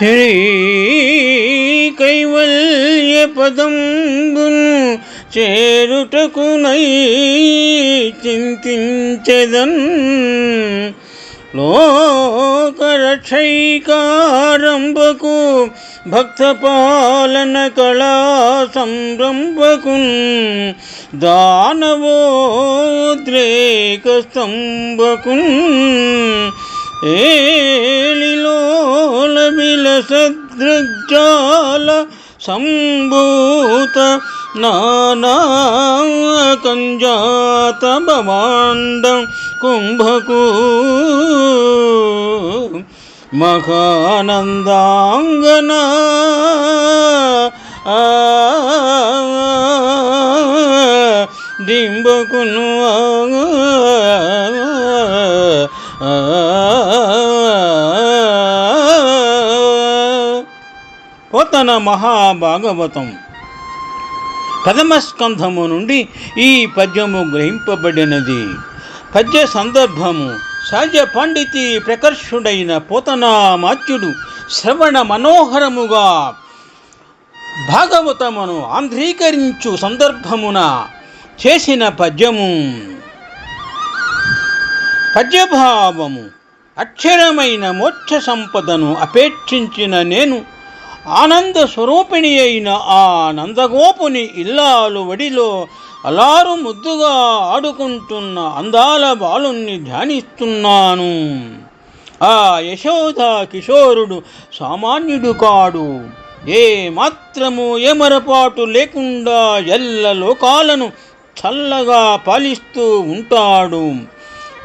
శ్రీ కైవల్య పదంబును చేరుటకునై చింతించెదన్ లోకరక్షైకారంభకు భక్తపాలన కళా సంరంభకున్ దానవోద్రేక స్తంభకున్ ఏలిలోల విలసదృగ్జాల సంభూత నానా కంజాత భవాండం కుంభకు మహానందాంగన డింబకును పోతన మహాభాగవతం ప్రథమ స్కంధము నుండి ఈ పద్యము గ్రహింపబడినది. పద్య సందర్భము సహజ పండితి ప్రకర్షుడైన పోతనామాత్యుడు శ్రవణ మనోహరముగా భాగవతమును ఆంధ్రీకరించు సందర్భమున చేసిన పద్యము. పద్యభావము అక్షరమైన మోక్ష సంపదను అపేక్షించిన నేను ఆనంద స్వరూపిణి అయిన ఆ నందగోపుని ఇల్లాలు వడిలో అలారు ముద్దుగా ఆడుకుంటున్న అందాల బాలుణ్ణి ధ్యానిస్తున్నాను. ఆ యశోద కిషోరుడు సామాన్యుడు కాడు. ఏ మాత్రము ఏమరపాటు లేకుండా ఎల్ల లోకాలను చల్లగా పాలిస్తూ ఉంటాడు.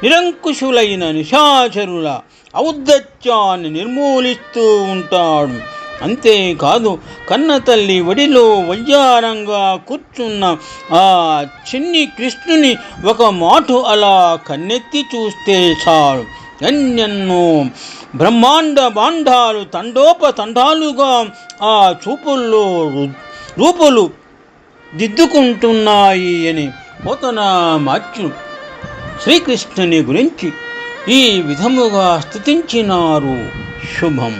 నిరంకుశులైన నిశాచరుల ఔద్ధత్యాన్ని నిర్మూలిస్తూ ఉంటాడు. అంతేకాదు, కన్నతల్లి ఒడిలో వయ్యారంగా కూర్చున్న ఆ చిన్ని కృష్ణుని ఒక మాటు అలా కన్నెత్తి చూస్తే చాలు ఎన్నెన్నో బ్రహ్మాండ బాండాలు తండోపతండాలుగా ఆ చూపుల్లో రూపులు దిద్దుకుంటున్నాయి అని పోతనామాత్యుడు శ్రీకృష్ణుని గురించి ఈ విధముగా స్తుతించినారు. శుభం.